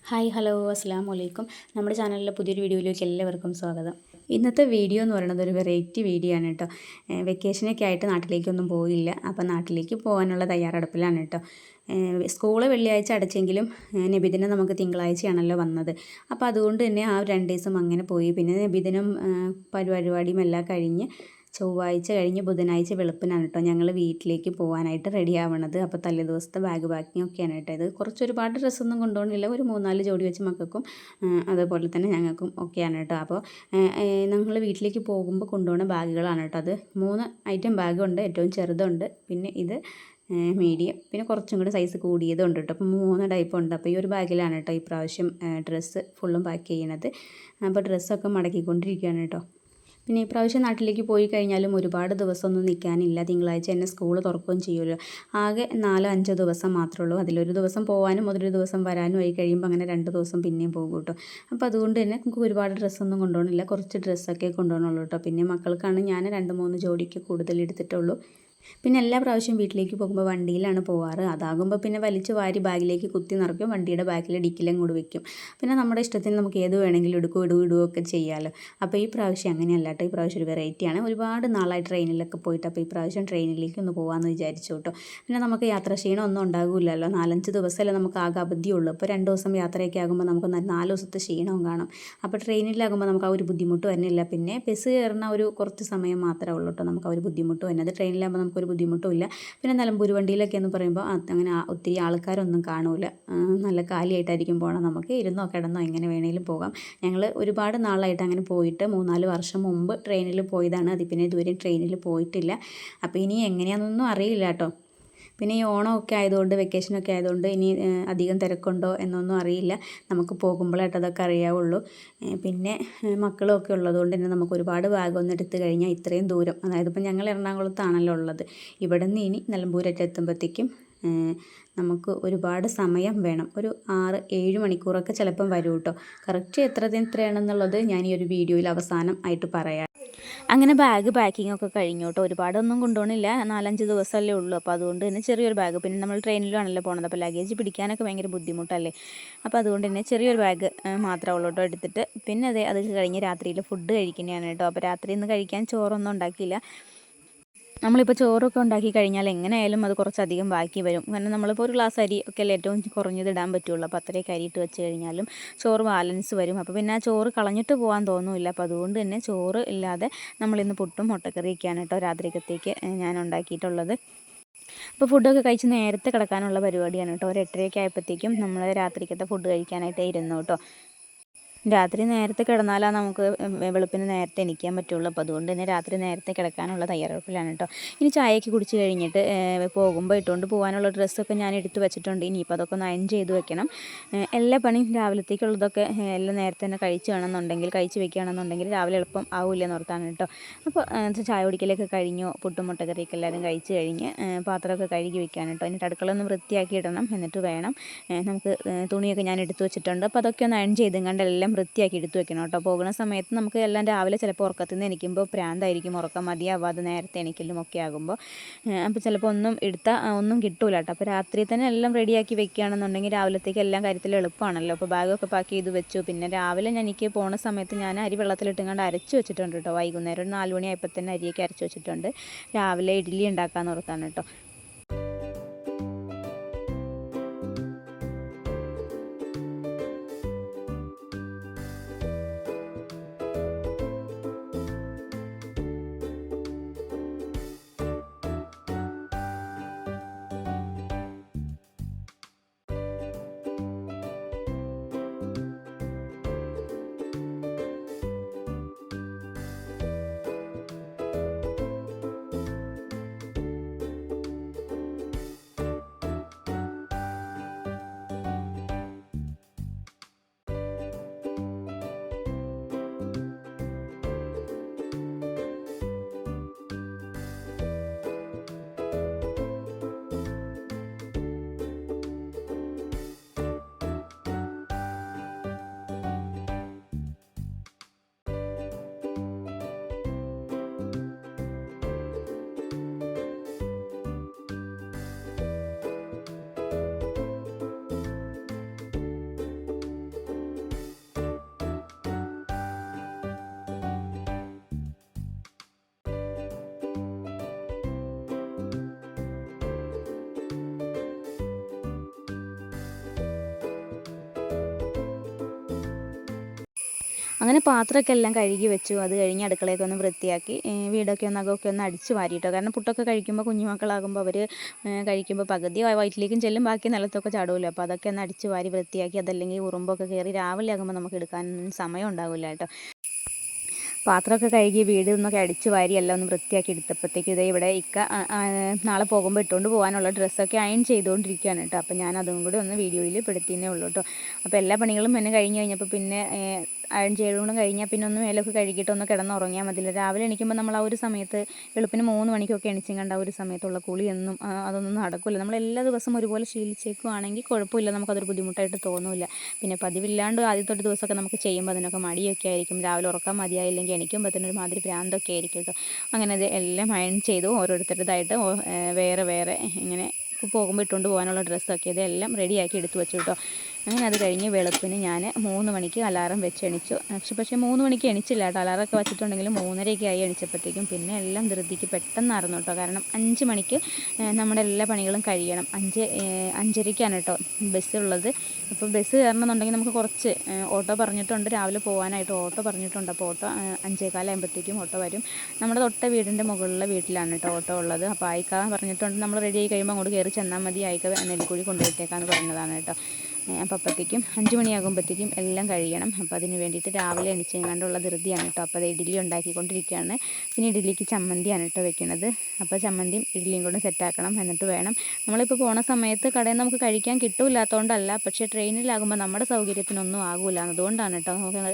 Hi hello അസ്സലാമു അലൈക്കും. നമ്മുടെ ചാനലിലെ പുതിയൊരു വീഡിയോയിലേക്ക് എല്ലാവർക്കും സ്വാഗതം. ഇന്നത്തെ വീഡിയോ എന്ന് പറയുന്നത് ഒരു വെറൈറ്റി വീഡിയോ ആണ് കേട്ടോ. വെക്കേഷനൊക്കെ ആയിട്ട് നാട്ടിലേക്കൊന്നും പോയില്ല. അപ്പോൾ നാട്ടിലേക്ക് പോകാനുള്ള തയ്യാറെടുപ്പിലാണ് കേട്ടോ. സ്കൂള് വെള്ളിയാഴ്ച അടച്ചെങ്കിലും നബിദിനം നമുക്ക് തിങ്കളാഴ്ചയാണല്ലോ വന്നത്. അപ്പോൾ അതുകൊണ്ട് തന്നെ ആ 2 ദിവസം അങ്ങനെ പോയി. പിന്നെ നബിദിനം പരിപാടിയും എല്ലാം കഴിഞ്ഞ് ചൊവ്വാഴ്ച കഴിഞ്ഞ് ബുധനാഴ്ച വെളുപ്പിനാണ് കേട്ടോ ഞങ്ങൾ വീട്ടിലേക്ക് പോകാനായിട്ട് റെഡി ആവണത്. അപ്പോൾ തലേ ദിവസത്തെ ബാഗ് പാക്കിംഗ് ഒക്കെയാണ് കേട്ടോ. ഇത് കുറച്ച് ഒരുപാട് ഡ്രസ്സൊന്നും കൊണ്ടുപോകണില്ല, ഒരു 3-4 ജോഡി വെച്ച് മക്കൾക്കും അതേപോലെ തന്നെ ഞങ്ങൾക്കും ഒക്കെയാണ് കേട്ടോ. അപ്പോൾ ഞങ്ങൾ വീട്ടിലേക്ക് പോകുമ്പോൾ കൊണ്ടുപോകുന്ന ബാഗുകളാണ് കേട്ടോ. അത് 3 ഐറ്റം ബാഗുണ്ട്. ഏറ്റവും ചെറുതുണ്ട്, പിന്നെ ഇത് മീഡിയം, പിന്നെ കുറച്ചും കൂടി സൈസ് കൂടിയതുണ്ട് കേട്ടോ. അപ്പോൾ 3 ടൈപ്പ് ഉണ്ട്. അപ്പോൾ ഈ ഒരു ബാഗിലാണ് കേട്ടോ ഈ പ്രാവശ്യം ഡ്രസ്സ് ഫുള്ളും പാക്ക് ചെയ്യണത്. അപ്പോൾ ഡ്രസ്സൊക്കെ മടക്കിക്കൊണ്ടിരിക്കുകയാണ് കേട്ടോ. പിന്നെ ഈ പ്രാവശ്യം നാട്ടിലേക്ക് പോയി കഴിഞ്ഞാലും ഒരുപാട് ദിവസമൊന്നും നിൽക്കാനില്ല. തിങ്കളാഴ്ച തന്നെ സ്കൂൾ തുറക്കുകയും ചെയ്യുമല്ലോ. ആകെ 4-5 ദിവസം മാത്രമേ ഉള്ളൂ. അതിലൊരു ദിവസം പോകാനും ഒരു ദിവസം വരാനും ആയി കഴിയുമ്പോൾ അങ്ങനെ 2 ദിവസം പിന്നെയും പോകും കേട്ടോ. അപ്പോൾ അതുകൊണ്ട് തന്നെ നമുക്ക് ഒരുപാട് ഡ്രസ്സൊന്നും കൊണ്ടുപോകണില്ല, കുറച്ച് ഡ്രസ്സൊക്കെ കൊണ്ടുപോകണുള്ളൂ കേട്ടോ. പിന്നെ മക്കൾക്കാണ് ഞാൻ 2-3 ജോഡിക്ക് കൂടുതൽ എടുത്തിട്ടുള്ളൂ. പിന്നെ എല്ലാ പ്രാവശ്യവും വീട്ടിലേക്ക് പോകുമ്പോൾ വണ്ടിയിലാണ് പോവാറ്. അതാകുമ്പോൾ പിന്നെ വലിച്ചു വാരി ബാഗിലേക്ക് കുത്തി നിറയ്ക്കും, വണ്ടിയുടെ ബാക്കിൽ ഡിക്കിലങ്ങോട്ട് വെക്കും. പിന്നെ നമ്മുടെ ഇഷ്ടത്തിന് നമുക്ക് ഏത് വേണമെങ്കിലും ഇടുകയൊക്കെ ചെയ്യാമല്ലോ. അപ്പോൾ ഈ പ്രാവശ്യം അങ്ങനെയല്ല കേട്ടോ. ഈ പ്രാവശ്യം ഒരു വെറൈറ്റിയാണ്. ഒരുപാട് നാളായി ട്രെയിനിലൊക്കെ പോയിട്ട്, അപ്പോൾ ഈ പ്രാവശ്യം ട്രെയിനിലേക്ക് ഒന്ന് പോകാമെന്ന് വിചാരിച്ചു കേട്ടോ. പിന്നെ നമുക്ക് യാത്ര ക്ഷീണം ഒന്നും ഉണ്ടാകില്ലല്ലോ. 4-5 ദിവസമല്ലേ നമുക്ക് ആകെ അവധിയുള്ളൂ. അപ്പോൾ 2 ദിവസം യാത്രയൊക്കെ ആകുമ്പോൾ നമുക്ക് 4 ദിവസത്തെ ക്ഷീണവും കാണും. അപ്പോൾ ട്രെയിനിലാകുമ്പോൾ നമുക്ക് ആ ഒരു ബുദ്ധിമുട്ട് വരുന്നില്ല. പിന്നെ ബസ് കയറുന്ന ഒരു കുറച്ച് സമയം മാത്രമേ ഉള്ളൂ കേട്ടോ നമുക്ക് ആ ഒരു ബുദ്ധിമുട്ട് വരുന്നത്. ട്രെയിനിലാകുമ്പോൾ നമുക്കൊരു ബുദ്ധിമുട്ടുമില്ല. പിന്നെ നിലമ്പൂർ വണ്ടിയിലൊക്കെ എന്ന് പറയുമ്പോൾ അങ്ങനെ ഒത്തിരി ആൾക്കാരൊന്നും കാണൂല. നല്ല കാലിയായിട്ടായിരിക്കും പോകണം. നമുക്ക് ഇരുന്നോ കിടന്നോ എങ്ങനെ വേണേലും പോകാം. ഞങ്ങൾ ഒരുപാട് നാളായിട്ട് അങ്ങനെ പോയിട്ട് 3-4 വർഷം മുമ്പ് ട്രെയിനിൽ പോയതാണ്. അതിൽ പിന്നെ ഇതുവരെ ട്രെയിനിൽ പോയിട്ടില്ല. അപ്പോൾ ഇനി എങ്ങനെയാണെന്നൊന്നും അറിയില്ല കേട്ടോ. പിന്നെ ഈ ഓണമൊക്കെ ആയതുകൊണ്ട്, വെക്കേഷനൊക്കെ ആയതുകൊണ്ട് ഇനി അധികം തിരക്കുണ്ടോ എന്നൊന്നും അറിയില്ല. നമുക്ക് പോകുമ്പോഴായിട്ട് അതൊക്കെ അറിയാവുള്ളൂ. പിന്നെ മക്കളൊക്കെ ഉള്ളതുകൊണ്ട് തന്നെ നമുക്ക് ഒരുപാട് ഭാഗമൊന്നും എടുത്തു കഴിഞ്ഞാൽ ഇത്രയും ദൂരം, അതായത് ഇപ്പം ഞങ്ങൾ എറണാകുളത്താണല്ലോ ഉള്ളത്, ഇവിടെ നിന്ന് ഇനി നിലമ്പൂരൊക്കെ എത്തുമ്പോഴത്തേക്കും നമുക്ക് ഒരുപാട് സമയം വേണം. ഒരു 6-7 മണിക്കൂറൊക്കെ ചിലപ്പം വരും കേട്ടോ. കറക്റ്റ് എത്രയാണെന്നുള്ളത് ഞാൻ ഈ ഒരു വീഡിയോയിൽ അവസാനം ആയിട്ട് പറയാം. അങ്ങനെ ബാഗ് പാക്കിംഗ് ഒക്കെ കഴിഞ്ഞു കേട്ടോ. ഒരുപാടൊന്നും കൊണ്ടുപോകണില്ല, 4-5 ദിവസമല്ലേ ഉള്ളൂ. അപ്പോൾ അതുകൊണ്ട് തന്നെ ചെറിയൊരു ബാഗ്. പിന്നെ നമ്മൾ ട്രെയിനിലാണല്ലോ പോകുന്നത്, അപ്പോൾ ലഗേജ് പിടിക്കാനൊക്കെ ഭയങ്കര ബുദ്ധിമുട്ടല്ലേ. അപ്പോൾ അതുകൊണ്ട് തന്നെ ചെറിയൊരു ബാഗ് മാത്രമേ ഉള്ളൂ കേട്ടോ എടുത്തിട്ട്. പിന്നെ അത് കഴിഞ്ഞ് രാത്രിയിൽ ഫുഡ് കഴിക്കുന്നതാണ് കേട്ടോ. അപ്പോൾ രാത്രി ഇന്ന് കഴിക്കാൻ ചോറൊന്നും ഉണ്ടാക്കിയില്ല. നമ്മളിപ്പോൾ ചോറൊക്കെ ഉണ്ടാക്കി കഴിഞ്ഞാൽ എങ്ങനെയായാലും അത് കുറച്ചധികം ബാക്കി വരും. കാരണം നമ്മളിപ്പോൾ ഒരു ഗ്ലാസ് അരി ഒക്കെ അല്ലേ ഏറ്റവും കുറഞ്ഞത് ഇടാൻ പറ്റുള്ളൂ. അപ്പോൾ അത്രയൊക്കെ അരി ഇട്ട് വെച്ച് കഴിഞ്ഞാലും ചോറ് ബാലൻസ് വരും. അപ്പോൾ പിന്നെ ആ ചോറ് കളഞ്ഞിട്ട് പോകാൻ തോന്നില്ല. അപ്പോൾ അതുകൊണ്ട് തന്നെ ചോറ് ഇല്ലാതെ നമ്മളിന്ന് പുട്ടും മുട്ടക്കറിയൊക്കെയാണ് കേട്ടോ രാത്രിക്കത്തേക്ക് ഞാൻ ഉണ്ടാക്കിയിട്ടുള്ളത്. അപ്പോൾ ഫുഡൊക്കെ കഴിച്ച് നേരത്തെ കിടക്കാനുള്ള പരിപാടിയാണ് കേട്ടോ. ഒരു 8:30 ആയപ്പോഴത്തേക്കും നമ്മൾ രാത്രിക്കത്തെ ഫുഡ് കഴിക്കാനായിട്ട് ഇരുന്നു കേട്ടോ. രാത്രി നേരത്തെ കിടന്നാലാണ് നമുക്ക് വെളുപ്പിന് നേരത്തെ എണീക്കാൻ പറ്റുള്ളൂ. അപ്പോൾ അതുകൊണ്ട് തന്നെ രാത്രി നേരത്തെ കിടക്കാനുള്ള തയ്യാറെടുപ്പിലാണ് കേട്ടോ. ഇനി ചായയൊക്കെ കുടിച്ച് കഴിഞ്ഞിട്ട് പോകുമ്പോൾ ഇട്ടുകൊണ്ട് പോകാനുള്ള ഡ്രസ്സൊക്കെ ഞാൻ എടുത്ത് വെച്ചിട്ടുണ്ട്. ഇനിയിപ്പോൾ അതൊക്കെ ഒന്ന് അയൺ ചെയ്ത് വെക്കണം. എല്ലാ പണിയും രാവിലത്തേക്കുള്ളതൊക്കെ എല്ലാം നേരത്തെ തന്നെ കഴിച്ച് വെക്കുകയാണെന്നുണ്ടെങ്കിൽ രാവിലെ എളുപ്പം ആവില്ലെന്ന് ഓർത്താണ് കേട്ടോ. അപ്പോൾ ചായ കുടിക്കലൊക്കെ കഴിഞ്ഞു. പുട്ടും മുട്ടക്കറിയൊക്കെ എല്ലാവരും കഴിച്ച് കഴിഞ്ഞ് പാത്രമൊക്കെ കഴുകി വെക്കാൻ കേട്ടോ. എന്നിട്ട് അടുക്കള ഒന്ന് വൃത്തിയാക്കി ഇടണം. എന്നിട്ട് വേണം നമുക്ക് തുണിയൊക്കെ ഞാൻ എടുത്ത് വെച്ചിട്ടുണ്ട്. അപ്പോൾ അതൊക്കെ ഒന്ന് അയൺ ചെയ്തും കണ്ട് എല്ലാം വൃത്തിയാക്കി എടുത്തു വെക്കണം കേട്ടോ. പോകുന്ന സമയത്ത് നമുക്ക് എല്ലാം രാവിലെ ചിലപ്പോൾ ഉറക്കത്തിൽ നിന്ന് എണീക്കുമ്പോൾ പ്രാന്തായിരിക്കും, ഉറക്കം മതിയാവാതെ നേരത്തെ എണീക്കലും ഒക്കെ ആകുമ്പോൾ. അപ്പോൾ ചിലപ്പോൾ ഒന്നും കിട്ടൂല കേട്ടോ. അപ്പോൾ രാത്രി തന്നെ എല്ലാം റെഡിയാക്കി വെക്കുകയാണെന്നുണ്ടെങ്കിൽ രാവിലത്തേക്ക് എല്ലാം കാര്യത്തിൽ എളുപ്പമാണല്ലോ. അപ്പോൾ ബാഗൊക്കെ പാക്ക് ചെയ്ത് വെച്ചു. പിന്നെ രാവിലെ എനിക്ക് പോണ സമയത്ത് ഞാൻ അരി വെള്ളത്തിലിട്ടുകൊണ്ട് അരച്ച് വെച്ചിട്ടുണ്ട് കേട്ടോ. വൈകുന്നേരം ഒരു 4 മണി ആയപ്പോൾ തന്നെ അരിയൊക്കെ അരച്ച് വെച്ചിട്ടുണ്ട്. രാവിലെ ഇഡ്ഡലി ഉണ്ടാക്കാമെന്ന് ഓർത്താണ് കേട്ടോ. അങ്ങനെ പാത്രമൊക്കെ എല്ലാം കഴുകി വെച്ചു. അത് കഴിഞ്ഞ് അടുക്കളയൊക്കെ ഒന്ന് വൃത്തിയാക്കി വീടൊക്കെ ഒന്ന് അകമൊക്കെ ഒന്ന് അടിച്ച് വാരിയിട്ടോ. കാരണം പുട്ടൊക്കെ കഴിക്കുമ്പോൾ കുഞ്ഞുമക്കളാകുമ്പോൾ അവർ കഴിക്കുമ്പോൾ പകുതി വയറ്റിലേക്കും ചെല്ലും, ബാക്കി നിലത്തൊക്കെ ചാടുമല്ലോ. അപ്പോൾ അതൊക്കെ ഒന്ന് അടിച്ച് വാരി വൃത്തിയാക്കി. അതല്ലെങ്കിൽ ഉറുമ്പൊക്കെ കയറി രാവിലെ ആകുമ്പോൾ നമുക്ക് എടുക്കാൻ സമയം ഉണ്ടാവില്ല കേട്ടോ. പാത്രമൊക്കെ കഴുകി വീട് ഒന്നൊക്കെ അടിച്ച് വാരി എല്ലാം ഒന്ന് വൃത്തിയാക്കി എടുത്തപ്പോഴത്തേക്കും ഇതേ ഇവിടെ ഇക്ക നാളെ പോകുമ്പോൾ ഇട്ടുകൊണ്ട് പോകാനുള്ള ഡ്രസ്സൊക്കെ അയൺ ചെയ്തുകൊണ്ടിരിക്കുകയാണ് കേട്ടോ. അപ്പോൾ ഞാൻ അതും കൂടി ഒന്ന് വീഡിയോയിൽ പെടുത്തിയേ ഉള്ളൂ കേട്ടോ. അപ്പോൾ എല്ലാ പണികളും പിന്നെ കഴിഞ്ഞ് കഴിഞ്ഞപ്പോൾ പിന്നെ അയൺ ചെയ്തുകൊണ്ട് കഴിഞ്ഞാൽ പിന്നെ ഒന്ന് മേലൊക്കെ കഴുകിയിട്ട് ഒന്ന് കിടന്നുറങ്ങിയാൽ മതിയില്ല. രാവിലെ എണീക്കുമ്പോൾ നമ്മൾ ആ ഒരു സമയത്ത് വെളുപ്പിന് 3 മണിക്കൊക്കെ എണീച്ചും കണ്ട ആ ഒരു സമയത്തുള്ള കുളിയൊന്നും അതൊന്നും നടക്കില്ല. നമ്മൾ എല്ലാ ദിവസവും ഒരുപോലെ ശീലിച്ചേക്കുവാണെങ്കിൽ കുഴപ്പമില്ല, നമുക്കതൊരു ബുദ്ധിമുട്ടായിട്ട് തോന്നില്ല. പിന്നെ പതിവില്ലാണ്ട് ആദ്യത്തെ ഒരു ദിവസമൊക്കെ നമുക്ക് ചെയ്യുമ്പോൾ അതിനൊക്കെ മടിയൊക്കെ ആയിരിക്കും. രാവിലെ ഉറക്കാൻ മതിയായില്ലെങ്കിൽ എണീക്കുമ്പോൾ തന്നെ ഒരു മാതിരി ഭ്രാന്തൊക്കെ ആയിരിക്കും കേട്ടോ. അങ്ങനെ അത് എല്ലാം അയൺ ചെയ്തു ഓരോരുത്തരുടേതായിട്ട് വേറെ വേറെ ഇങ്ങനെ പോകുമ്പോൾ ഇട്ടുകൊണ്ട് പോകാനുള്ള ഡ്രസ്സൊക്കെ ഇതെല്ലാം റെഡിയാക്കി എടുത്തു വെച്ചു കേട്ടോ. അങ്ങനെ അത് കഴിഞ്ഞ് വെളുപ്പിന് ഞാൻ 3 മണിക്ക് അലാറം വെച്ച് എണിച്ചു. പക്ഷേ 3 മണിക്ക് എണിച്ചില്ല കേട്ടോ. അലാറമൊക്കെ വെച്ചിട്ടുണ്ടെങ്കിലും 3:30 ആയി എണിച്ചപ്പോഴത്തേക്കും. പിന്നെ എല്ലാം ധൃതിക്ക് പെട്ടെന്നായിരുന്നു കേട്ടോ. കാരണം 5 മണിക്ക് നമ്മുടെ എല്ലാ പണികളും കഴിയണം. 5:30ക്കാണ് കേട്ടോ ബസ്സുള്ളത്. അപ്പോൾ ബസ് കയറണമെന്നുണ്ടെങ്കിൽ നമുക്ക് കുറച്ച് ഓട്ടോ പറഞ്ഞിട്ടുണ്ട്, രാവിലെ പോകാനായിട്ട് ഓട്ടോ പറഞ്ഞിട്ടുണ്ട്. അപ്പോൾ ഓട്ടോ 5:15 ആകുമ്പോഴത്തേക്കും ഓട്ടോ വരും. നമ്മുടെ തൊട്ട വീടിൻ്റെ മുകളിലെ വീട്ടിലാണ് കേട്ടോ ഓട്ടോ ഉള്ളത്. അപ്പോൾ ആയിക്ക പറഞ്ഞിട്ടുണ്ട് നമ്മൾ റെഡി ആയി കഴിയുമ്പോൾ അങ്ങോട്ട് കയറി ചെന്നാൽ മതി, ആയിക്ക നെല്ലിക്കുഴി കൊണ്ടുപോയിട്ടേക്കാന്ന് പറഞ്ഞതാണ് കേട്ടോ. അപ്പോൾ അപ്പോഴത്തേക്കും 5 മണിയാകുമ്പോഴത്തേക്കും എല്ലാം കഴിയണം. അപ്പോൾ അതിന് വേണ്ടിയിട്ട് രാവിലെ എണിച്ചെങ്ങാണ്ടുള്ള ധൃതിയാണ് കേട്ടോ. അപ്പോൾ അത് ഇഡ്ഡലി ഉണ്ടാക്കിക്കൊണ്ടിരിക്കുകയാണ്. പിന്നെ ഇഡ്ഡലിക്ക് ചമ്മന്തിയാണ് കേട്ടോ വെക്കുന്നത്. അപ്പോൾ ചമ്മന്തിയും ഇഡ്ഡലിയും കൂടെ സെറ്റാക്കണം. എന്നിട്ട് വേണം നമ്മളിപ്പോൾ പോണ സമയത്ത് കടയിൽ നിന്ന് നമുക്ക് കഴിക്കാൻ കിട്ടില്ലാത്തതുകൊണ്ടല്ല, പക്ഷേ ട്രെയിനിലാകുമ്പോൾ നമ്മുടെ സൗകര്യത്തിനൊന്നും ആകില്ല. അതുകൊണ്ടാണ് കേട്ടോ. നമുക്ക്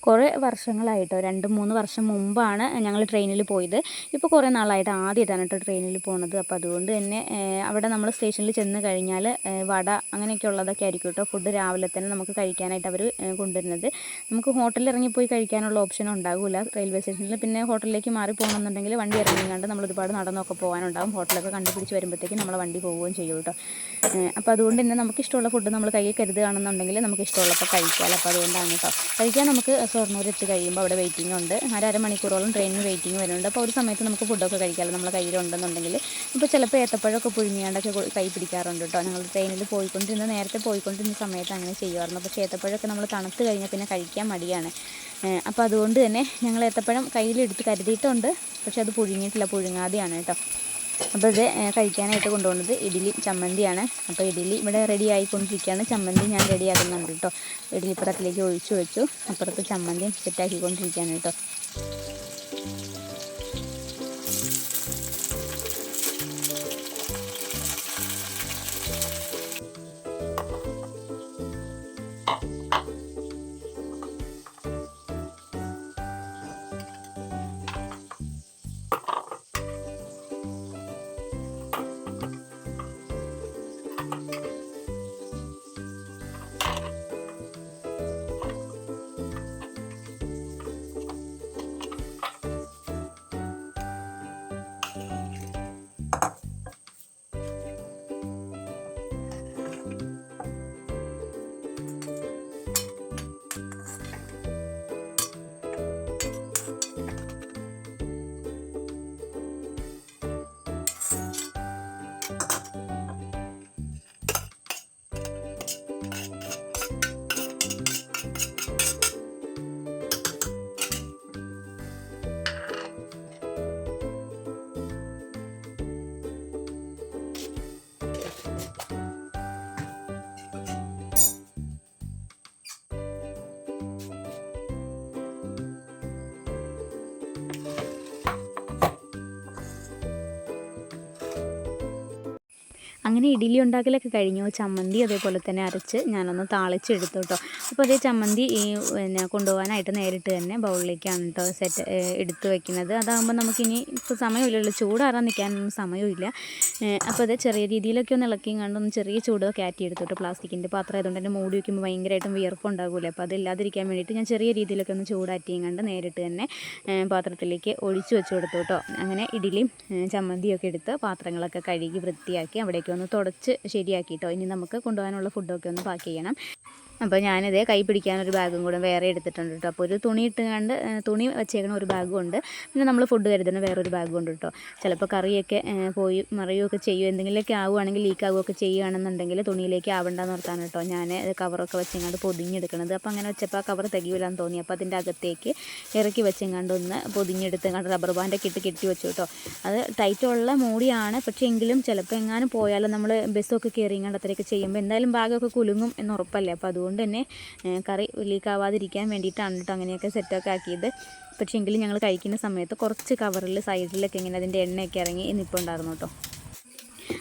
കുറേ വർഷങ്ങളായിട്ടോ 2-3 വർഷം മുമ്പാണ് ഞങ്ങൾ ട്രെയിനിൽ പോയത്. ഇപ്പോൾ കുറേ നാളായിട്ട് ആദ്യമായിട്ടാണ് കേട്ടോ ട്രെയിനിൽ പോകുന്നത്. അപ്പോൾ അതുകൊണ്ട് തന്നെ അവിടെ നമ്മൾ സ്റ്റേഷനിൽ ചെന്ന് കഴിഞ്ഞാൽ വട അങ്ങനെയൊക്കെ ഉള്ളതൊക്കെ ആയിരിക്കും കേട്ടോ ഫുഡ് രാവിലെ തന്നെ നമുക്ക് കഴിക്കാനായിട്ട് അവർ കൊണ്ടുവരുന്നത്. നമുക്ക് ഹോട്ടലിൽ ഇറങ്ങിപ്പോയി കഴിക്കാനുള്ള ഓപ്ഷൻ ഉണ്ടാകില്ല റെയിൽവേ സ്റ്റേഷനിൽ. പിന്നെ ഹോട്ടലിലേക്ക് മാറി പോകണമെന്നുണ്ടെങ്കിൽ വണ്ടി ഇറങ്ങിക്കാണ്ട് നമ്മൾ ഒരുപാട് നടന്നൊക്കെ പോകാനുണ്ടാകും. ഹോട്ടലൊക്കെ കണ്ടുപിടിച്ച് വരുമ്പോഴത്തേക്കും നമ്മളെ വണ്ടി പോവുകയും ചെയ്യും കേട്ടോ. അപ്പോൾ അതുകൊണ്ട് തന്നെ നമുക്കിഷ്ടമുള്ള ഫുഡ് നമ്മൾ കയ്യിൽ കരുതുകയാണെന്നുണ്ടെങ്കിൽ നമുക്ക് ഇഷ്ടമുള്ളപ്പോൾ കഴിക്കാമല്ലോ. അപ്പോൾ അതുകൊണ്ടാണ് കേട്ടോ. കഴിക്കാൻ നമുക്ക് ഷൊർണൂർ എത്തി കഴിയുമ്പോൾ അവിടെ വെയിറ്റിംഗ് ഉണ്ട്. 1.5 മണിക്കൂറോളം ട്രെയിനിന് വെയിറ്റിംഗ് വരുന്നുണ്ട്. അപ്പോൾ ഒരു സമയത്ത് നമുക്ക് ഫുഡൊക്കെ കഴിക്കാമല്ലോ നമ്മളെ കയ്യിലുണ്ടെന്നുണ്ടെങ്കിൽ. ഇപ്പോൾ ചിലപ്പോൾ ഏത്തപ്പഴമൊക്കെ പുഴുങ്ങിയാണ്ടൊക്കെ കൈ പിടിക്കാറുണ്ട് കേട്ടോ. ഞങ്ങൾ ട്രെയിനിൽ നേരത്തെ പോയിക്കൊണ്ടിരുന്ന സമയത്ത് അങ്ങനെ ചെയ്യുമായിരുന്നു. അപ്പോൾ ഏത്തപ്പഴമൊക്കെ നമ്മൾ തണുത്ത് കഴിഞ്ഞാൽ പിന്നെ കഴിക്കാൻ മടിയാണ്. അപ്പോൾ അതുകൊണ്ട് തന്നെ ഞങ്ങൾ ഏത്തപ്പഴം കയ്യിലെടുത്ത് കരുതിയിട്ടുണ്ട്, പക്ഷെ അത് പുഴുങ്ങിയിട്ടില്ല, പുഴുങ്ങാതെയാണ് കേട്ടോ. അപ്പോൾ ഇത് കഴിക്കാനായിട്ട് കൊണ്ടുപോകുന്നത് ഇഡ്ഡലി ചമ്മന്തിയാണ്. അപ്പോൾ ഇഡ്ഡലി ഇവിടെ റെഡി ആയിക്കൊണ്ടിരിക്കുകയാണ്. ചമ്മന്തി ഞാൻ റെഡിയാക്കുന്നുണ്ട് കേട്ടോ. ഇഡ്ഡലിപ്പുറത്തിലേക്ക് ഒഴിച്ചു വെച്ചു. അപ്പുറത്ത് ചമ്മന്തിയും സെറ്റാക്കിക്കൊണ്ടിരിക്കുകയാണ് കേട്ടോ. അങ്ങനെ ഇഡ്ഡലി ഉണ്ടാക്കലൊക്കെ കഴിഞ്ഞു. ചമ്മന്തി അതേപോലെ തന്നെ അരച്ച് ഞാനൊന്ന് താളിച്ചെടുത്തു കേട്ടോ. അപ്പോൾ അതേ ചമ്മന്തി പിന്നെ കൊണ്ടുപോകാനായിട്ട് നേരിട്ട് തന്നെ ബൗളിലേക്കാണ് കേട്ടോ എടുത്ത് വെക്കുന്നത്. അതാകുമ്പോൾ നമുക്കിനി ഇപ്പോൾ സമയമില്ലല്ലോ, ചൂടാറാൻ നിൽക്കാനൊന്നും സമയമില്ല. അപ്പോൾ അത് ചെറിയ രീതിയിലൊക്കെ ഒന്ന് ഇളക്കിയും കണ്ടൊന്ന് ചെറിയ ചൂടൊക്കെ ആറ്റിയെടുത്തു കേട്ടോ. പ്ലാസ്റ്റിക്കിൻ്റെ പാത്രം ആയതുകൊണ്ട് തന്നെ മൂടി വയ്ക്കുമ്പോൾ ഭയങ്കരമായിട്ടും വിയർപ്പുണ്ടാകില്ല. അപ്പോൾ അതില്ലാതിരിക്കാൻ വേണ്ടിയിട്ട് ഞാൻ ചെറിയ രീതിയിലൊക്കെ ഒന്ന് ചൂടാറ്റിയും കണ്ട് നേരിട്ട് തന്നെ പാത്രത്തിലേക്ക് ഒഴിച്ച് വെച്ച് കൊടുത്തു കേട്ടോ. അങ്ങനെ ഇഡ്ഡലിയും ചമ്മന്തിയൊക്കെ എടുത്ത് പാത്രങ്ങളൊക്കെ കഴുകി വൃത്തിയാക്കി അവിടേക്ക് ഒന്ന് തുടച്ച് ശരിയാക്കി കേട്ടോ. ഇനി നമുക്ക് കൊണ്ടുപോകാനുള്ള ഫുഡൊക്കെ ഒന്ന് പാക്ക് ചെയ്യണം. അപ്പോൾ ഞാനിതേ കൈ പിടിക്കാനൊരു ബാഗും കൂടെ വേറെ എടുത്തിട്ടുണ്ട് കേട്ടോ. അപ്പോൾ ഒരു തുണി ഇട്ടുകൊണ്ട് തുണി വെച്ചേക്കണ ഒരു ബാഗും ഉണ്ട്, പിന്നെ നമ്മൾ ഫുഡ് കരുതുന്ന വേറൊരു ബാഗും ഉണ്ട് കേട്ടോ. ചിലപ്പോൾ കറിയൊക്കെ പോയി മറിയുകയൊക്കെ ചെയ്യും, എന്തെങ്കിലുമൊക്കെ ആവുകയാണെങ്കിൽ ലീക്ക് ആവുകയൊക്കെ ചെയ്യുകയാണെന്നുണ്ടെങ്കിൽ തുണിയിലേക്ക് ആവണ്ടെന്ന് ഓർത്താണ് കേട്ടോ ഞാൻ കവറൊക്കെ വെച്ചെങ്ങാണ്ട് പൊതിഞ്ഞെടുക്കണത്. അപ്പോൾ അങ്ങനെ വെച്ചപ്പോൾ ആ കവർ തികയില്ലാന്ന് തോന്നി. അപ്പോൾ അതിൻ്റെ അകത്തേക്ക് ഇറക്കി വെച്ചെങ്ങാണ്ട് ഒന്ന് പൊതിഞ്ഞെടുത്തെങ്ങാണ്ട് റബ്ബർ ബാൻഡൊക്കെ ഇട്ട് കെട്ടി വെച്ചു കേട്ടോ. അത് ടൈറ്റുള്ള മൂടിയാണ്, പക്ഷേ എങ്കിലും ചിലപ്പോൾ എങ്ങാനും പോയാലും നമ്മൾ ബസ്സൊക്കെ കയറിയങ്ങാണ്ട് അത്രയൊക്കെ ചെയ്യുമ്പോൾ എന്തായാലും ബാഗൊക്കെ കുലുങ്ങും എന്ന് ഉറപ്പല്ലേ. അപ്പോൾ അതുകൊണ്ട് തന്നെ കറി ലീക്കാവാതിരിക്കാൻ വേണ്ടിയിട്ടാണ് കേട്ടോ അങ്ങനെയൊക്കെ സെറ്റൊക്കെ ആക്കിയത്. പക്ഷേ എങ്കിലും ഞങ്ങൾ കഴിക്കുന്ന സമയത്ത് കുറച്ച് കവറിൽ സൈഡിലൊക്കെ ഇങ്ങനെ അതിൻ്റെ എണ്ണയൊക്കെ ഇറങ്ങി നിൽപ്പുണ്ടായിരുന്നു കേട്ടോ.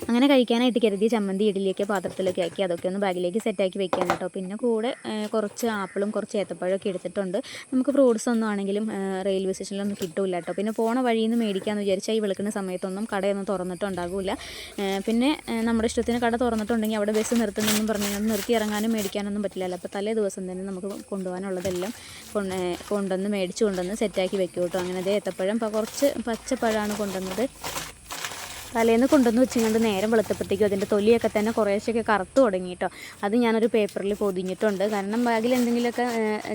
അങ്ങനെ കഴിക്കാനായിട്ട് കരുതിയ ചമ്മന്തി ഇഡലിയൊക്കെ പാത്രത്തിലൊക്കെ ആക്കി അതൊക്കെ ഒന്ന് ബാഗിലേക്ക് സെറ്റാക്കി വെക്കാൻ കേട്ടോ. പിന്നെ കൂടെ കുറച്ച് ആപ്പിളും കുറച്ച് ഏത്തപ്പഴമൊക്കെ എടുത്തിട്ടുണ്ട്. നമുക്ക് ഫ്രൂട്ട്സ് ഒന്നും ആണെങ്കിലും റെയിൽവേ സ്റ്റേഷനിലൊന്നും കിട്ടില്ല കേട്ടോ. പിന്നെ പോണ വഴിയിൽ നിന്ന് മേടിക്കാമെന്ന് വിചാരിച്ചാൽ ഈ വിളിക്കുന്ന സമയത്തൊന്നും കടയൊന്നും തുറന്നിട്ടുണ്ടാകില്ല. പിന്നെ നമ്മുടെ ഇഷ്ടത്തിന് കട തുറന്നിട്ടുണ്ടെങ്കിൽ അവിടെ ബസ് നിർത്തുന്നതെന്നും പറഞ്ഞാൽ നിർത്തി ഇറങ്ങാനും മേടിക്കാനൊന്നും പറ്റില്ലല്ലോ. അപ്പോൾ തലേ ദിവസം തന്നെ നമുക്ക് കൊണ്ടുപോകാനുള്ളതെല്ലാം കൊണ്ടുവന്ന് മേടിച്ച് കൊണ്ടുവന്ന് സെറ്റാക്കി വെക്കും കേട്ടോ. അങ്ങനെ അതേ ഏത്തപ്പഴം കുറച്ച് പച്ചപ്പഴമാണ് കൊണ്ടുവന്നത്. തലേന്ന് കൊണ്ടുവന്ന് വെച്ചുകൊണ്ട് നേരം വെളുത്തപ്പോഴത്തേക്കും അതിൻ്റെ തൊലിയൊക്കെ തന്നെ കുറേശ്ശൊക്കെ കറുത്ത് തുടങ്ങി കേട്ടോ. അത് ഞാനൊരു പേപ്പറിൽ പൊതിഞ്ഞിട്ടുണ്ട്. കാരണം ബാഗിൽ എന്തെങ്കിലുമൊക്കെ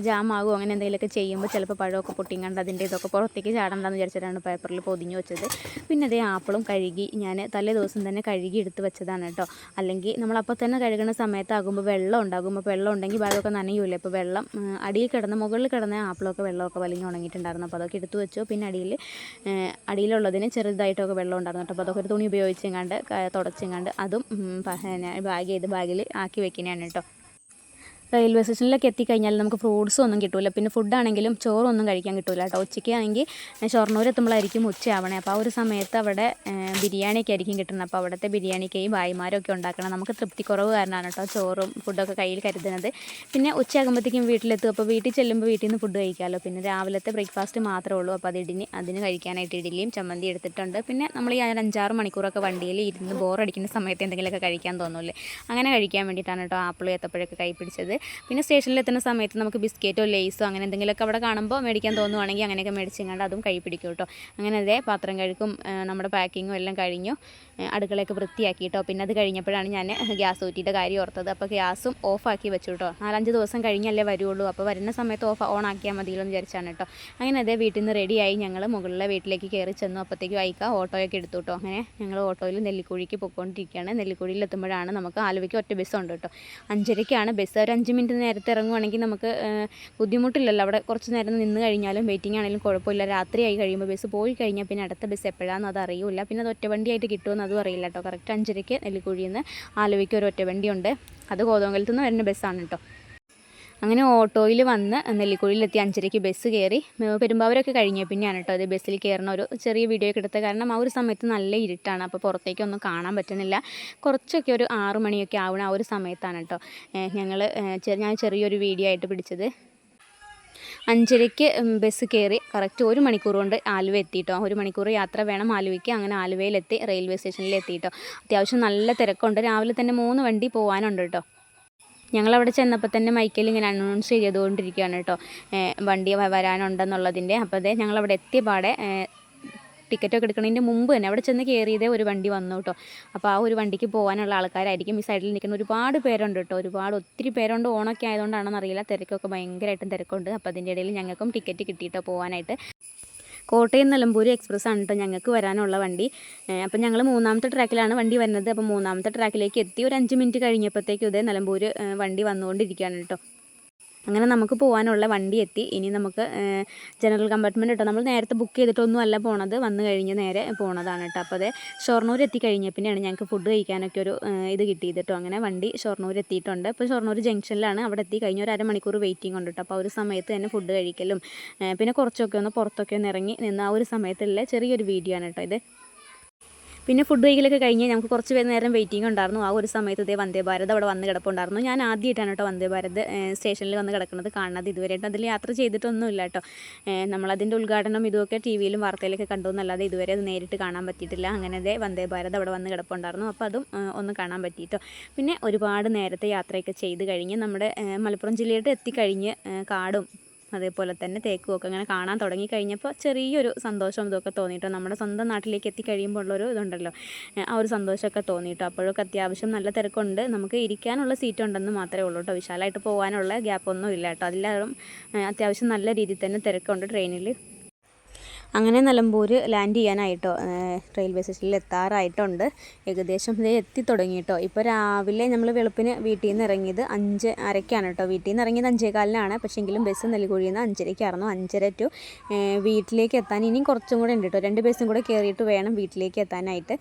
ജാമാകുമോ അങ്ങനെ എന്തെങ്കിലുമൊക്കെ ചെയ്യുമ്പോൾ ചിലപ്പോൾ പഴമൊക്കെ പൊട്ടിങ്ങാണ്ട് അതിൻ്റെ ഇതൊക്കെ പുറത്തേക്ക് ചാടണ്ടെന്ന് വിചാരിച്ചിട്ടാണ് പേപ്പറിൽ പൊതിഞ്ഞ് വെച്ചത്. പിന്നെ അതേ ആപ്പിളും കഴുകി ഞാൻ തലേ ദിവസം തന്നെ കഴുകി എടുത്ത് വെച്ചതാണ് കേട്ടോ. അല്ലെങ്കിൽ നമ്മളപ്പോൾ തന്നെ കഴുകുന്ന സമയത്താകുമ്പോൾ വെള്ളം ഉണ്ടാകും. അപ്പോൾ വെള്ളം ഉണ്ടെങ്കിൽ ബാഗൊക്കെ നനയൂല്ലേ. അപ്പോൾ വെള്ളം മുകളിൽ കിടന്ന ആപ്പിളൊക്കെ വെള്ളമൊക്കെ വലിഞ്ഞ് ഉണങ്ങിയിട്ടുണ്ടായിരുന്നു. അപ്പോൾ അതൊക്കെ എടുത്ത് വെച്ചു. പിന്നെ അടിയിലുള്ളതിന് ചെറുതായിട്ടൊക്കെ വെള്ളം ഉണ്ടായിരുന്നു കേട്ടോ. അപ്പോൾ അതൊക്കെ തുണി ഉപയോഗിച്ചെങ്ങാണ്ട് തുടച്ചെങ്ങാണ്ട് അതും ബാഗിൽ ആക്കി വെക്കുന്നതാണ് കേട്ടോ. റെയിൽവേ സ്റ്റേഷനിലൊക്കെ എത്തിക്കഴിഞ്ഞാൽ നമുക്ക് ഫ്രൂട്ട്സും ഒന്നും കിട്ടില്ല. പിന്നെ ഫുഡാണെങ്കിലും ചോറൊന്നും കഴിക്കാൻ കിട്ടില്ല കേട്ടോ. ഉച്ചയ്ക്ക് ആണെങ്കിൽ ഷൊർണൂർ എത്തുമ്പോഴായിരിക്കും ഉച്ചയാവണേ. അപ്പോൾ ആ ഒരു സമയത്ത് അവിടെ ബിരിയാണിയൊക്കെ ആയിരിക്കും കിട്ടുന്നത്. അപ്പോൾ അവിടുത്തെ ബിരിയാണിക്ക് ഈ ഭായിമാരൊക്കെ ഉണ്ടാക്കണം. നമുക്ക് തൃപ്തിക്കുറവ് കാരണമാണ് കേട്ടോ ചോറും ഫുഡൊക്കെ കയ്യിൽ കരുതുന്നത്. പിന്നെ ഉച്ചയാകുമ്പോഴത്തേക്കും വീട്ടിലെത്തും. അപ്പോൾ വീട്ടിൽ ചെല്ലുമ്പോൾ വീട്ടിൽ നിന്ന് ഫുഡ് കഴിക്കാമല്ലോ. പിന്നെ രാവിലത്തെ ബ്രേക്ക്ഫാസ്റ്റ് മാത്രമേ ഉള്ളൂ. അപ്പോൾ അതിന് കഴിക്കാനായിട്ട് ഇഡലിയും ചമ്മന്തി എടുത്തിട്ടുണ്ട്. പിന്നെ നമ്മൾ ഈ 5-6 മണിക്കൂറൊക്കെ വണ്ടിയിൽ ഇരുന്ന് ബോറടിക്കുന്ന സമയത്ത് എന്തെങ്കിലുമൊക്കെ കഴിക്കാൻ തോന്നില്ലേ, അങ്ങനെ കഴിക്കാൻ വേണ്ടിയിട്ടാണ് കേട്ടോ ആപ്പിൾ ഏത്തപ്പഴമൊക്കെ കൈ പിടിച്ചത്. പിന്നെ സ്റ്റേഷനിൽ എത്തുന്ന സമയത്ത് നമുക്ക് ബിസ്ക്കറ്റോ ലേസോ അങ്ങനെ എന്തെങ്കിലുമൊക്കെ അവിടെ കാണുമ്പോൾ മേടിക്കാൻ തോന്നുവാണെങ്കിൽ അങ്ങനെയൊക്കെ മേടിച്ചെങ്ങാണ്ട് അതും കൈ പിടിക്കും കേട്ടോ. അങ്ങനെ അതേ പാത്രം കഴുകും നമ്മുടെ പാക്കിങ്ങും എല്ലാം കഴിഞ്ഞു. അടുക്കളയൊക്കെ വൃത്തിയാക്കി കേട്ടോ. പിന്നെ അത് കഴിഞ്ഞപ്പോഴാണ് ഞാൻ ഗ്യാസ് ഊറ്റിയുടെ കാര്യം ഓർത്തത്. അപ്പോൾ ഗ്യാസും ഓഫാക്കി വെച്ചു കേട്ടോ. 4-5 ദിവസം കഴിഞ്ഞല്ലേ വരുള്ളൂ. അപ്പോൾ വരുന്ന സമയത്ത് ഓണാക്കിയാൽ മതിയല്ലോ എന്ന് വിചാരിച്ചാണ് കേട്ടോ. അങ്ങനെ അതേ വീട്ടിൽ നിന്ന് റെഡിയായി ഞങ്ങൾ മുകളിലെ വീട്ടിലേക്ക് കയറി ചെന്നു. അപ്പോഴത്തേക്കും ഓട്ടോയൊക്കെ എടുത്തു കേട്ടോ. അങ്ങനെ ഞങ്ങൾ ഓട്ടോയിൽ നെല്ലിക്കുഴിക്ക് പോയിക്കൊണ്ടിരിക്കുകയാണ്. നെല്ലിക്കുഴിയിൽ എത്തുമ്പോഴാണ് നമുക്ക് ആലുവയ്ക്ക് ഒറ്റ ബസ്സുണ്ട് കേട്ടോ. 5:30ക്കാണ് ബസ്. ഒരു 5 മിനിറ്റ് നേരത്തെ ഇറങ്ങുവാണെങ്കിൽ നമുക്ക് ബുദ്ധിമുട്ടില്ലല്ലോ. അവിടെ കുറച്ച് നേരം നിന്ന് കഴിഞ്ഞാലും വെയിറ്റിംഗ് ആണെങ്കിലും കുഴപ്പമില്ല. രാത്രിയായി കഴിയുമ്പോൾ ബസ് പോയി കഴിഞ്ഞാൽ പിന്നെ അടുത്ത ബസ് എപ്പോഴാണെന്ന് അത് അറിയില്ല. പിന്നെ അത് ഒറ്റവണ്ടിയായിട്ട് കിട്ടുമെന്ന് അതും അറിയില്ല കേട്ടോ. കറക്റ്റ് 5:30ക്ക് നെല്ലിക്കുഴിയിൽ നിന്ന് ആലുവയ്ക്ക് ഒരു ഒറ്റവണ്ടിയുണ്ട്. അത് കോതമംഗലത്തു നിന്ന് വരുന്ന ബസ്സാണ് കേട്ടോ. അങ്ങനെ ഓട്ടോയിൽ വന്ന് നെല്ലിക്കുഴിയിലെത്തി 5:30ക്ക് ബസ് കയറി. പെരുമ്പാവൂരൊക്കെ കഴിഞ്ഞ പിന്നെയാണ് കേട്ടോ അത് ബസ്സിൽ കയറുന്ന ഒരു ചെറിയ വീഡിയോ ഒക്കെ എടുത്തത്. കാരണം ആ ഒരു സമയത്ത് നല്ല ഇരുട്ടാണ്. അപ്പോൾ പുറത്തേക്കൊന്നും കാണാൻ പറ്റുന്നില്ല. കുറച്ചൊക്കെ ഒരു 6 മണിയൊക്കെ ആവണ ആ ഒരു സമയത്താണ് കേട്ടോ ഞാൻ ചെറിയൊരു വീഡിയോ ആയിട്ട് പിടിച്ചത്. 5:30ക്ക് ബസ് കയറി കറക്റ്റ് 1 മണിക്കൂർ കൊണ്ട് ആലുവ എത്തിയിട്ടോ. 1 മണിക്കൂർ യാത്ര വേണം ആലുവയ്ക്ക്. അങ്ങനെ ആലുവയിലെത്തി റെയിൽവേ സ്റ്റേഷനിൽ എത്തിയിട്ടോ. അത്യാവശ്യം നല്ല തിരക്കുണ്ട്. രാവിലെ തന്നെ 3 വണ്ടി പോകാനുണ്ട് കേട്ടോ. ഞങ്ങളവിടെ ചെന്നപ്പോൾ തന്നെ മൈക്കിൽ ഇങ്ങനെ അനൗൺസ് ചെയ്തുകൊണ്ടിരിക്കുകയാണ് കേട്ടോ വണ്ടി വരാനുണ്ടെന്നുള്ളതിൻ്റെ. അപ്പോൾ അതെ ഞങ്ങളവിടെ എത്തിയ പാടെ ടിക്കറ്റൊക്കെ എടുക്കുന്നതിൻ്റെ മുമ്പ് തന്നെ അവിടെ ചെന്ന് കയറിയതേ ഒരു വണ്ടി വന്നു കേട്ടോ. അപ്പോൾ ആ ഒരു വണ്ടിക്ക് പോകാനുള്ള ആൾക്കാരായിരിക്കും. ഈ സൈഡിൽ നിൽക്കുന്ന ഒരുപാട് പേരുണ്ട് കേട്ടോ. ഒത്തിരി പേരുണ്ട്. ഓണമൊക്കെ ആയതുകൊണ്ടാണെന്ന് അറിയില്ല, തിരക്കൊക്കെ ഭയങ്കരമായിട്ടും തിരക്കുണ്ട്. അപ്പോൾ അതിൻ്റെ ഇടയിൽ ഞങ്ങൾക്കും ടിക്കറ്റ് കിട്ടിയിട്ടോ പോകാനായിട്ട്. കോട്ടയം നിലമ്പൂർ എക്സ്പ്രസ് ആണ് കേട്ടോ ഞങ്ങൾക്ക് വരാനുള്ള വണ്ടി. അപ്പം ഞങ്ങൾ 3ാമത്തെ ട്രാക്കിലാണ് വണ്ടി വരുന്നത്. അപ്പോൾ 3ാമത്തെ ട്രാക്കിലേക്ക് എത്തി. ഒരു 5 മിനിറ്റ് കഴിഞ്ഞപ്പോഴത്തേക്കും ഇതേ നിലമ്പൂർ വണ്ടി വന്നുകൊണ്ടിരിക്കുകയാണ് കേട്ടോ. അങ്ങനെ നമുക്ക് പോകാനുള്ള വണ്ടി എത്തി. ഇനി നമുക്ക് ജനറൽ കമ്പാർട്ട്മെൻറ്റ് കേട്ടോ. നമ്മൾ നേരത്തെ ബുക്ക് ചെയ്തിട്ടൊന്നും അല്ല പോണത്, വന്നു കഴിഞ്ഞ് നേരെ പോണതാണ് കേട്ടോ. അപ്പോൾ അതെ ഷൊർണൂർ എത്തിക്കഴിഞ്ഞ പിന്നെയാണ് ഞങ്ങൾക്ക് ഫുഡ് കഴിക്കാനൊക്കെ ഒരു ഇത് കിട്ടിയത് കേട്ടോ. അങ്ങനെ വണ്ടി ഷൊർണൂർ എത്തിയിട്ടുണ്ട്. അപ്പോൾ ഷൊർണൂർ ജംഗ്ഷനിലാണ്. അവിടെ എത്തി കഴിഞ്ഞ് ഒരു അരമണിക്കൂർ വെയിറ്റിംഗ് ഉണ്ട് കേട്ടോ. അപ്പോൾ ആ ഒരു സമയത്ത് തന്നെ ഫുഡ് കഴിക്കലും പിന്നെ കുറച്ചൊക്കെ പുറത്തൊക്കെ ഒന്ന് ഇറങ്ങി നിന്ന് ആ ഒരു സമയത്തുള്ള ചെറിയൊരു വീഡിയോ ആണ് കേട്ടോ ഇത്. പിന്നെ ഫുഡ് കഴിക്കലൊക്കെ കഴിഞ്ഞ് നമുക്ക് കുറച്ച് നേരം വെയിറ്റിംഗ് ഉണ്ടായിരുന്നു. ആ ഒരു സമയത്ത് ഇതേ വന്ദേ ഭാരത് അവിടെ വന്ന് കിടപ്പുണ്ടായിരുന്നു. ഞാൻ ആദ്യമായിട്ടാണ് കേട്ടോ വന്ദേ ഭാരത് സ്റ്റേഷനിൽ വന്ന് കിടക്കുന്നത് കാണുന്നത്. ഇതുവരെയായിട്ട് അതിൽ യാത്ര ചെയ്തിട്ടൊന്നുമില്ല കേട്ടോ. നമ്മളതിൻ്റെ ഉദ്ഘാടനം ഇതുമൊക്കെ ടി വിയിലും വാർത്തയിലൊക്കെ കണ്ടു എന്നല്ലാതെ ഇതുവരെ അത് നേരിട്ട് കാണാൻ പറ്റിയിട്ടില്ല. അങ്ങനെ അതേ വന്ദേ ഭാരത് അവിടെ വന്ന് കിടപ്പുണ്ടായിരുന്നു. അപ്പോൾ അതും ഒന്ന് കാണാൻ പറ്റിയിട്ടോ. പിന്നെ ഒരുപാട് നേരത്തെ യാത്രയൊക്കെ ചെയ്ത് കഴിഞ്ഞ് നമ്മുടെ മലപ്പുറം ജില്ലയിട്ട് എത്തിക്കഴിഞ്ഞ് കാടും അതേപോലെ തന്നെ തേക്കും ഒക്കെ അങ്ങനെ കാണാൻ തുടങ്ങിക്കഴിഞ്ഞപ്പോൾ ചെറിയൊരു സന്തോഷം ഇതൊക്കെ തോന്നിയിട്ടോ. നമ്മുടെ സ്വന്തം നാട്ടിലേക്ക് എത്തിക്കഴിയുമ്പോൾ ഉള്ളൊരു ഇതുണ്ടല്ലോ, ആ ഒരു സന്തോഷമൊക്കെ തോന്നിയിട്ടോ. അപ്പോഴൊക്കെ അത്യാവശ്യം നല്ല തിരക്കുണ്ട്. നമുക്ക് ഇരിക്കാനുള്ള സീറ്റ് ഉണ്ടെന്ന് മാത്രമേ ഉള്ളൂ കേട്ടോ. വിശാലമായിട്ട് പോകാനുള്ള ഗ്യാപ്പൊന്നും ഇല്ല കേട്ടോ. അതിലും അത്യാവശ്യം നല്ല രീതിയിൽ തന്നെ തിരക്കുണ്ട് ട്രെയിനിൽ. അങ്ങനെ നിലമ്പൂർ ലാൻഡ് ചെയ്യാനായിട്ടോ, റെയിൽവേ സ്റ്റേഷനിൽ എത്താറായിട്ടുണ്ട്. ഏകദേശം ഇതേ എത്തി തുടങ്ങിയിട്ടോ. ഇപ്പോൾ രാവിലെ നമ്മൾ വെളുപ്പിന് വീട്ടിൽ നിന്ന് ഇറങ്ങിയത് 5:30 കേട്ടോ. വീട്ടിൽ നിന്ന് ഇറങ്ങിയത് 5:15 പക്ഷേങ്കിലും ബസ് നെല്ലിക്കുഴിയിൽ നിന്ന് 5:30 5:30 ടു വീട്ടിലേക്ക് എത്താൻ ഇനിയും കുറച്ചും കൂടെ ഉണ്ട് കേട്ടോ. 2 ബസ്സും കൂടെ കയറിയിട്ട് വേണം വീട്ടിലേക്ക് എത്താനായിട്ട്.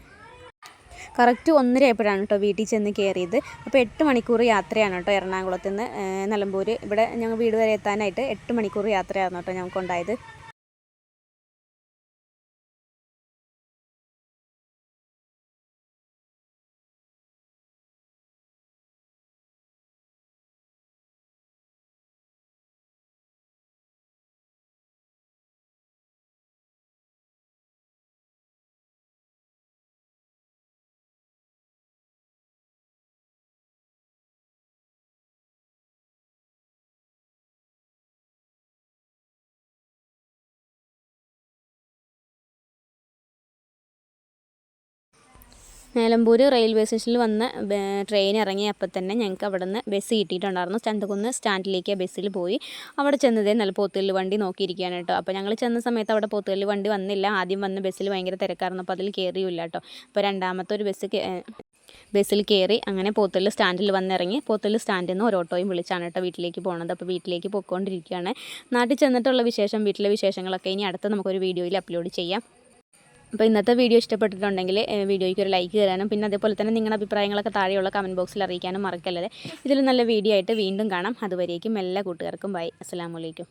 കറക്റ്റ് 1:30 ആയപ്പോഴാണ് കേട്ടോ വീട്ടിൽ ചെന്ന് കയറിയത്. അപ്പോൾ 8 മണിക്കൂർ യാത്രയാണ് കേട്ടോ എറണാകുളത്ത് നിന്ന് നിലമ്പൂർ ഇവിടെ ഞങ്ങൾ വീട് വരെ എത്താനായിട്ട് 8 മണിക്കൂർ യാത്രയായിരുന്നു കേട്ടോ ഞങ്ങൾക്കുണ്ടായത്. നിലമ്പൂർ റെയിൽവേ സ്റ്റേഷനിൽ വന്ന് ട്രെയിൻ ഇറങ്ങിയപ്പോൾ തന്നെ ഞങ്ങൾക്ക് അവിടെ നിന്ന് ബസ് കിട്ടിയിട്ടുണ്ടായിരുന്നു. ചന്തകുന്ന് സ്റ്റാൻഡിലേക്ക് ബസ്സിൽ പോയി. അവിടെ ചെന്നതേ നല്ല പോത്തുകല്ല് വണ്ടി നോക്കിയിരിക്കുകയാണ് കേട്ടോ. അപ്പോൾ ഞങ്ങൾ ചെന്ന സമയത്ത് അവിടെ പോത്തുകല്ല് വണ്ടി വന്നില്ല. ആദ്യം വന്ന ബസ്സിൽ ഭയങ്കര തിരക്കായിരുന്നു. അപ്പോൾ അതിൽ കയറിയില്ല കേട്ടോ. അപ്പോൾ രണ്ടാമത്തെ ഒരു ബസ്സിൽ കയറി അങ്ങനെ പോത്തുകല്ല് സ്റ്റാൻഡിൽ വന്നിറങ്ങി. പോത്തുകല്ല് സ്റ്റാൻഡിൽ നിന്ന് ഒരു ഓട്ടോയും വിളിച്ചാണ് കേട്ടോ വീട്ടിലേക്ക് പോകുന്നത്. അപ്പോൾ വീട്ടിലേക്ക് പോയിക്കൊണ്ടിരിക്കുകയാണ്. നാട്ടിൽ ചെന്നിട്ടുള്ള വിശേഷം, വീട്ടിലെ വിശേഷങ്ങളൊക്കെ ഇനി അടുത്ത് നമുക്കൊരു വീഡിയോയിൽ അപ്ലോഡ് ചെയ്യാം. അപ്പോൾ ഇന്നത്തെ വീഡിയോ ഇഷ്ടപ്പെട്ടിട്ടുണ്ടെങ്കിൽ വീഡിയോയ്ക്ക് ഒരു ലൈക്ക് തരാനും പിന്നെ അതേപോലെ തന്നെ നിങ്ങളുടെ അഭിപ്രായങ്ങളൊക്കെ താഴെയുള്ള കമൻറ്റ് ബോക്സിൽ അറിയിക്കാനും മറക്കല്ലേ. ഇതിൽ നല്ല വീഡിയോ ആയിട്ട് വീണ്ടും കാണാം. അതുവരേക്കും എല്ലാ കൂട്ടുകാർക്കും ബൈ. അസ്സലാമു അലൈക്കും.